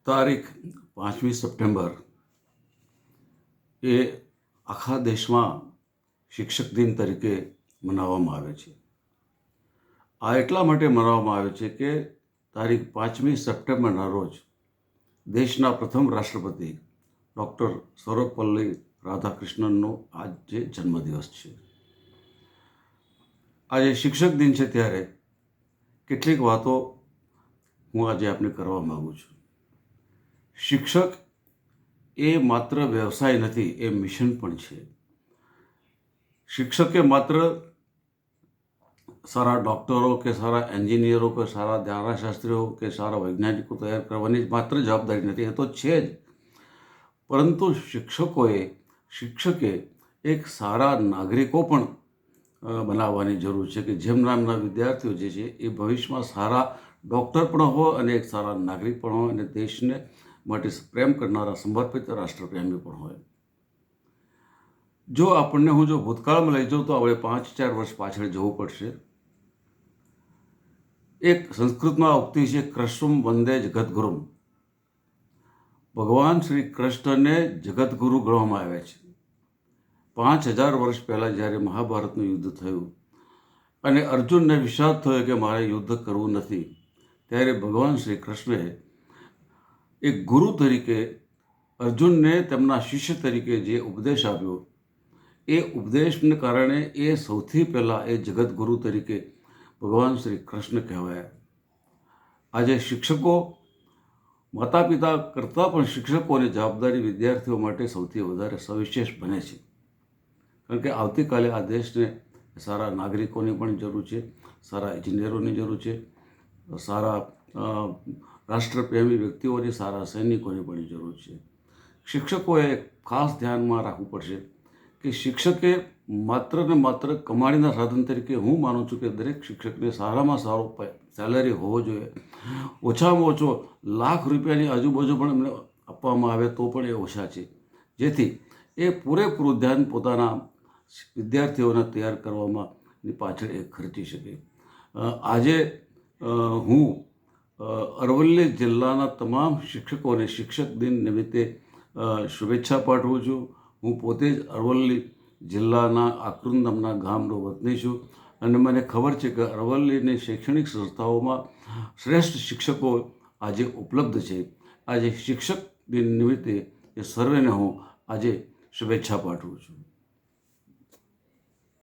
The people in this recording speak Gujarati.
તારીખ 5મી સપ્ટેમ્બર એ આખા દેશમાં શિક્ષક દિન તરીકે મનાવવામાં આવે છે. આ એટલા માટે મનાવવામાં આવે છે કે તારીખ 5મી સપ્ટેમ્બરના રોજ દેશના પ્રથમ રાષ્ટ્રપતિ ડૉક્ટર સર્વપલ્લી રાધાકૃષ્ણનનો આજે જન્મદિવસ છે. આજે શિક્ષક દિન છે ત્યારે કેટલીક વાતો હું આજે આપને કરવા માગું છું. શિક્ષક એ માત્ર વ્યવસાય નથી, એ મિશન પણ છે. શિક્ષકે માત્ર સારા ડૉક્ટરો કે સારા એન્જિનિયરો કે સારા ધારાશાસ્ત્રીઓ કે સારા વૈજ્ઞાનિકો તૈયાર કરવાની માત્ર જવાબદારી નથી, એ તો છે જ. પરંતુ શિક્ષકે એક સારા નાગરિકો પણ બનાવવાની જરૂર છે કે જેમના વિદ્યાર્થીઓ જે છે એ ભવિષ્યમાં સારા ડૉક્ટર પણ હોય અને એક સારા નાગરિક પણ હોય અને દેશને માટે પ્રેમ કરનારા સમર્પિત રાષ્ટ્રપ્રેમી પણ હોય. જો હું ભૂતકાળમાં લઈ જાઉં તો આપણે 5-4 વર્ષ પાછળ જવું પડશે. એક સંસ્કૃતમાં ઉક્તિ છે, કૃષ્ણમ વંદે જગદગુરુમ. ભગવાન શ્રી કૃષ્ણને જગતગુરુ ગણવામાં આવ્યા છે. 5000 વર્ષ પહેલાં જ્યારે મહાભારતનું યુદ્ધ થયું અને અર્જુનને વિષાદ થયો કે મારે યુદ્ધ કરવું નથી, ત્યારે ભગવાન શ્રી કૃષ્ણએ એક ગુરુ તરીકે અર્જુનને તેમના શિષ્ય તરીકે જે ઉપદેશ આપ્યો, એ ઉપદેશને કારણે એ સૌથી પહેલાં એ જગતગુરુ તરીકે ભગવાન શ્રી કૃષ્ણ કહેવાયા. આજે શિક્ષકો, માતા પિતા કરતાં પણ શિક્ષકોની જવાબદારી વિદ્યાર્થીઓ માટે સૌથી વધારે સવિશેષ બને છે. કારણ કે આવતીકાલે આ દેશને સારા નાગરિકોની પણ જરૂર છે, સારા એન્જિનિયરોની જરૂર છે, સારા રાષ્ટ્રપ્રેમી વ્યક્તિઓની, સારા સૈનિકોની પણ જરૂર છે. શિક્ષકોએ ખાસ ધ્યાનમાં રાખવું પડશે કે શિક્ષકે માત્ર ને માત્ર કમાણીના સાધન તરીકે, હું માનું છું કે દરેક શિક્ષકને સારામાં સારો સેલરી હોવો જોઈએ. ઓછામાં ઓછો ₹1,00,000ની આજુબાજુ પણ એમને આપવામાં આવે તો પણ એ ઓછા છે, જેથી એ પૂરેપૂરું ધ્યાન પોતાના વિદ્યાર્થીઓને તૈયાર કરવામાં પાછળ એ ખર્ચી શકે. આજે હું અરવલ્લી જિલ્લાના તમામ શિક્ષકોને શિક્ષક દિન નિમિત્તે શુભેચ્છા પાઠવું છું. હું પોતે જ અરવલ્લી જિલ્લાના આકરુંદ નામના ગામનો વતની છું અને મને ખબર છે કે અરવલ્લીની શૈક્ષણિક સંસ્થાઓમાં શ્રેષ્ઠ શિક્ષકો આજે ઉપલબ્ધ છે. આજે શિક્ષક દિન નિમિત્તે એ સર્વેને હું આજે શુભેચ્છા પાઠવું છું.